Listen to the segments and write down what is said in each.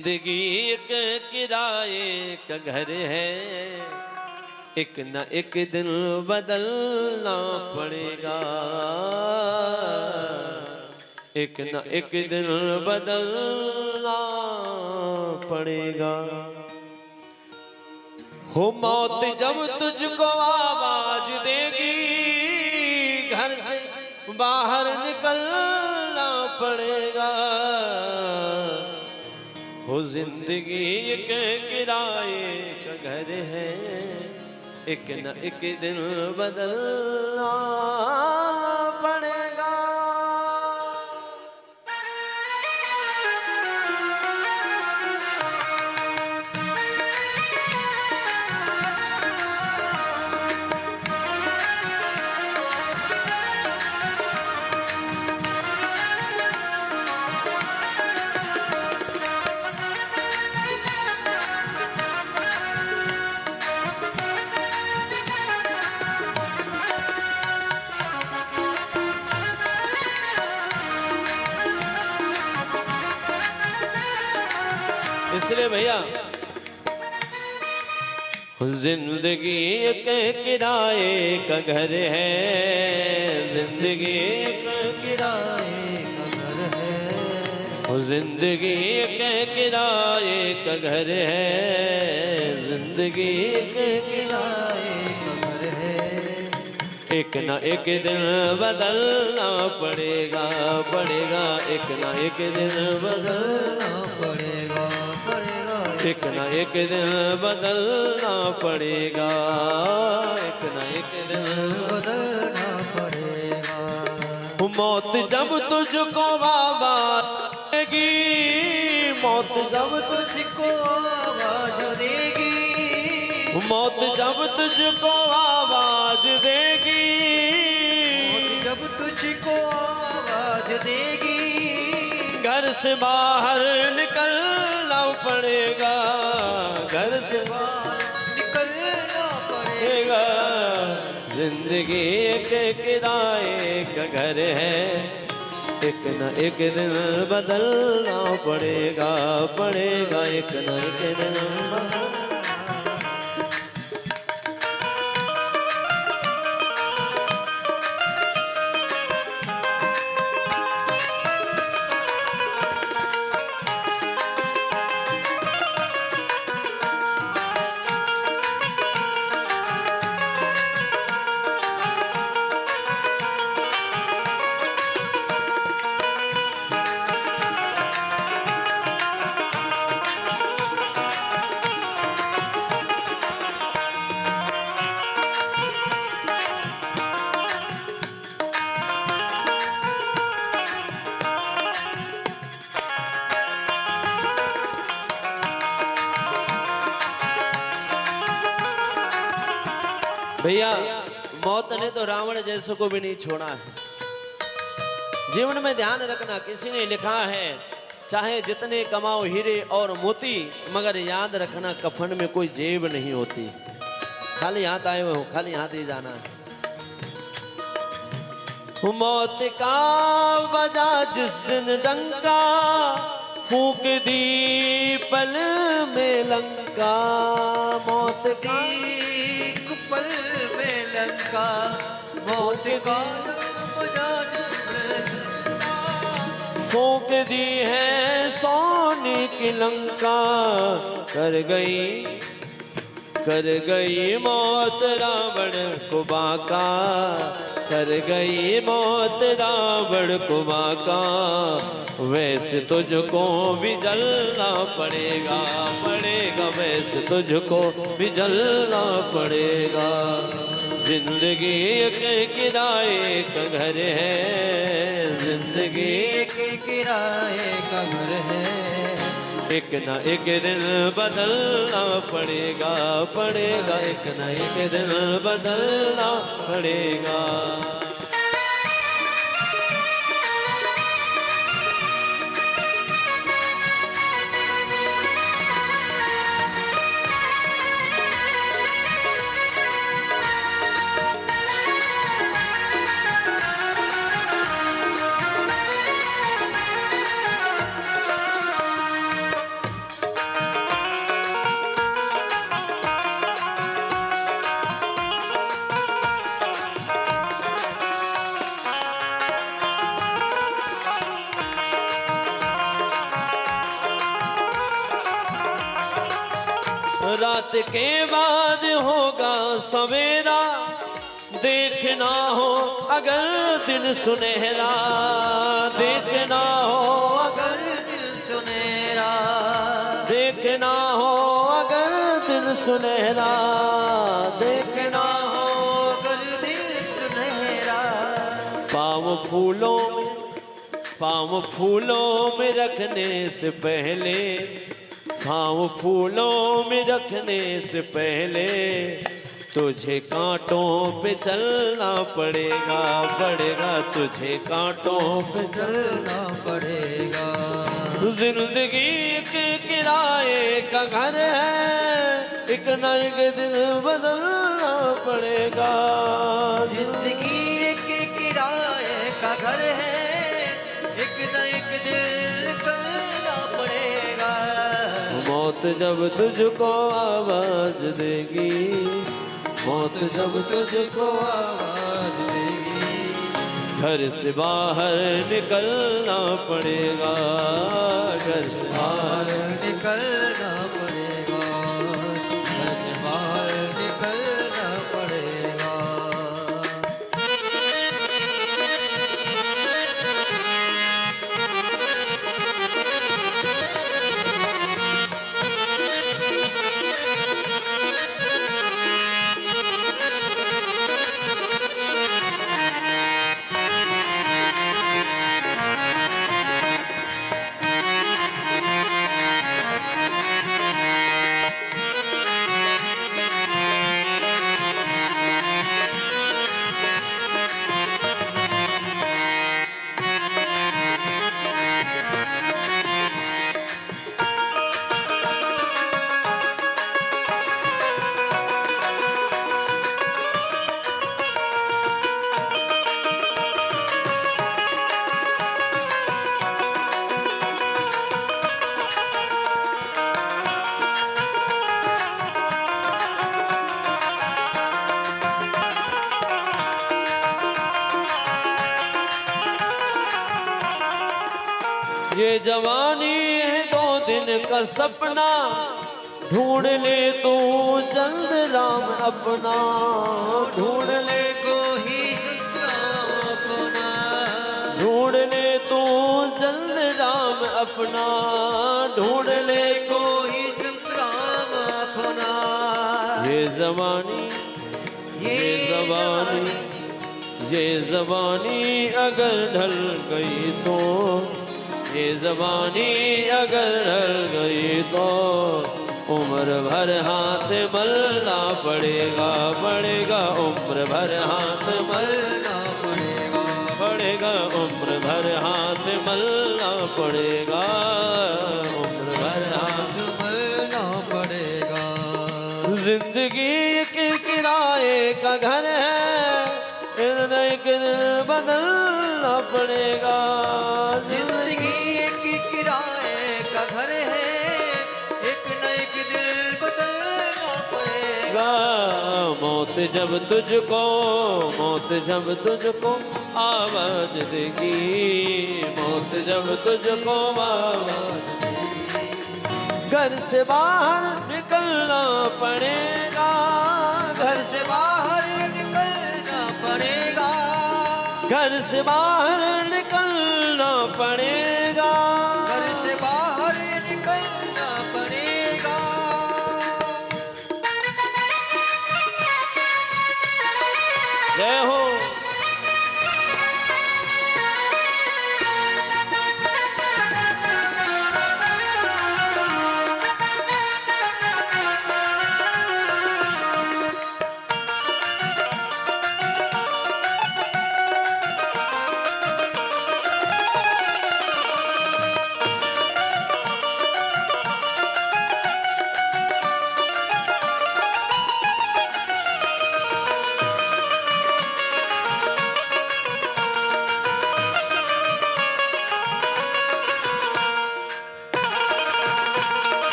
जिंदगी एक किराए का घर है, एक न एक दिन बदलना पड़ेगा, एक न एक दिन बदलना पड़ेगा। हो मौत जब तुझको आवाज देगी, घर से बाहर निकलना पड़ेगा। हो जिंदगी एक किराए का घर है, एक न एक दिन बदलना पड़ेगा। इसलिए भैया जिंदगी एक किराए का घर है, जिंदगी एक किराए का घर है, जिंदगी एक किराए का घर है, जिंदगी एक किराए का घर है। एक न एक दिन बदलना पड़ेगा, पड़ेगा, एक न एक दिन बदलना पड़ेगा पड़ेगा, एक न एक दिन बदलना पड़ेगा, एक न एक दिन बदलना पड़ेगा। मौत जब तुझको आवाज देगी, मौत जब तुझको आवाज देगी, मौत जब तुझको आवाज देगी, जब तुझको आवाज देगी, घर से बाहर निकलना पड़ेगा, घर से बाहर निकलना पड़ेगा। जिंदगी एक किराए का घर है, एक न एक दिन बदलना पड़ेगा, पड़ेगा, एक न एक दिन भैया मौत ने तो रावण जैसे को भी नहीं छोड़ा है। जीवन में ध्यान रखना, किसी ने लिखा है चाहे जितने कमाओ हीरे और मोती, मगर याद रखना कफन में कोई जेब नहीं होती। खाली हाथ आए हो, खाली हाथ ही जाना है। मौत का बजा जिस दिन डंका, फूंक दी पल में लंका, मौत का पल में लंका, मौत का फूंक दी है सोने की लंका, कर गई मौत रावण को बाका, कर गई मौत रावण को बाका। वैसे तुझको भी जलना पड़ेगा, पड़ेगा, वैसे तुझको भी जलना पड़ेगा। जिंदगी एक किराए का घर है, जिंदगी एक किराए का घर है, एक न एक दिन बदलना पड़ेगा, पड़ेगा, एक न एक दिन बदलना पड़ेगा। रात के बाद होगा सवेरा, देखना हो अगर दिन सुनहरा, देखना हो अगर दिल सुनहरा, देखना हो अगर दिन सुनहरा, देखना हो अगर दिल सुनहरा। पाँव फूलों में रखने से पहले, पाँव फूलों में रखने से पहले तुझे कांटों पे चलना पड़ेगा, पड़ेगा तुझे कांटों पे चलना पड़ेगा। जिंदगी एक किराए का घर है, एक न एक दिन बदलना पड़ेगा। जिंदगी एक किराए का घर है, एक न एक दिन करना पड़ेगा। मौत जब तुझको आवाज देगी, मौत जब तुझको आवाज देगी, घर से बाहर निकलना पड़ेगा, घर से बाहर निकलना पड़ेगा, घर से बाहर निकलना पड़ेगा। ये जवानी है 2 दिन का सपना, ढूंढ ले तू जल्द राम अपना, ढूंढ ले को ही अपना, ढूंढ ले तू जल्द राम अपना, ढूंढ ले को ही संग्राम अपना। ये जवानी, ये जवानी, ये जवानी अगर ढल गई तो, ये जवानी अगर ढल गई तो उम्र भर हाथ मलना पड़ेगा, पड़ेगा उम्र भर हाथ मलना पड़ेगा, पड़ेगा उम्र भर हाथ मलना पड़ेगा, उम्र भर हाथ मलना पड़ेगा। जिंदगी एक किराए का घर है, एक दिन बदलना पड़ेगा। जिंदगी एक किराए का घर है, एक न एक दिन बदलना पड़ेगा। मौत जब तुझको, मौत जब तुझको आवाज देगी, मौत जब तुझको आवाज देगी, घर से बाहर निकलना पड़ेगा, घर से बाहर निकलना पड़ेगा, घर से बाहर निकलना पड़ेगा, घर से बाहर निकलना पड़ेगा। जय हो।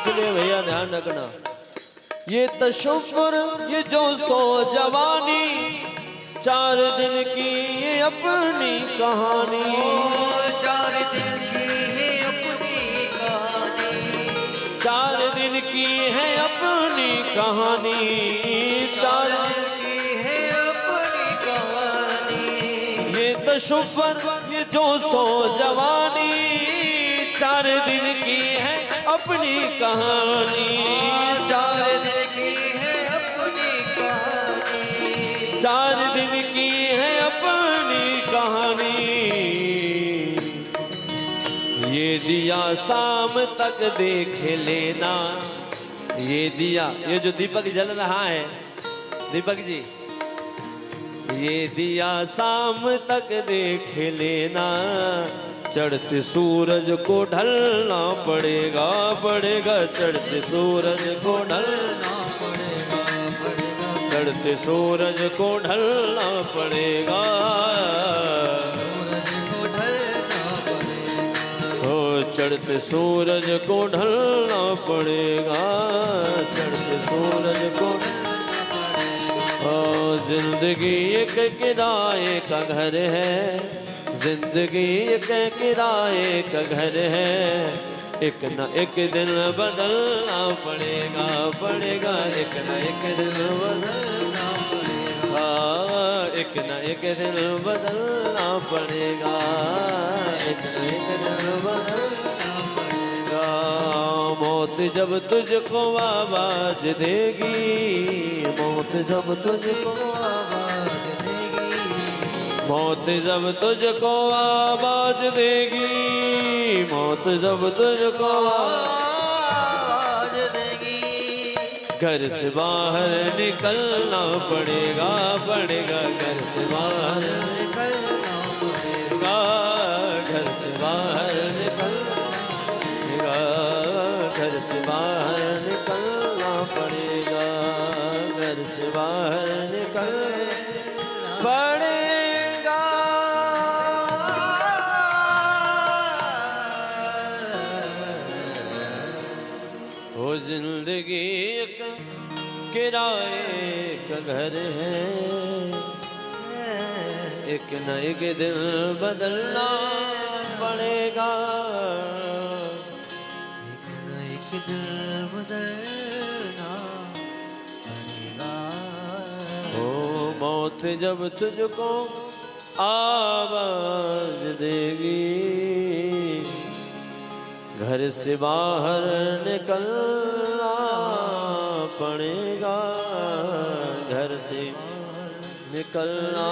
इसलिए भैया ध्यान रखना, ये तशव्वुर ये जो सो जवानी, 4 दिन की ये अपनी कहानी, 4 दिन की है अपनी कहानी, 4 दिन की है अपनी कहानी, 4 दिन की है अपनी कहानी। ये तशव्वुर ये जो सो जवानी, 4 दिन की है अपनी कहानी, 4 दिन की है अपनी कहानी, 4 दिन की है अपनी कहानी। ये दिया शाम तक देख लेना, ये दिया ये जो दीपक जल रहा है दीपक जी, ये दिया शाम तक देख लेना, चढ़ते सूरज को ढलना पड़ेगा पड़ेगा, चढ़ते सूरज को ढलना पड़ेगा पड़ेगा, चढ़ते सूरज को ढलना पड़ेगा, सूरज को ढलना पड़ेगा, ओ चढ़ते सूरज को ढलना पड़ेगा, चढ़ते सूरज को ओ जिंदगी एक किराए का घर है, जिंदगी एक किराए का घर है, एक न एक दिन बदलना पड़ेगा पड़ेगा, एक न एक दिन बदलना पड़ेगा, एक न एक दिन बदलना पड़ेगा, एक न एक दिन बदलना पड़ेगा। मौत जब तुझको आवाज देगी, मौत जब तुझको आवाज देगी, मौत जब तुझको आवाज देगी, मौत जब तुझको आवाज देगी, घर से बाहर निकलना पड़ेगा पड़ेगा, घर से बाहर निकलना पड़ेगा, घर से बाहर निकलना, घर से बाहर निकलना पड़ेगा, घर से बाहर निकलना पड़ेगा। वो जिंदगी एक किराए का घर है, एक न एक दिन बदलना पड़ेगा, एक दिन बदलना पड़ेगा, ओ मौत जब तुझको आवाज देगी, घर से बाहर निकलना पड़ेगा, घर से निकलना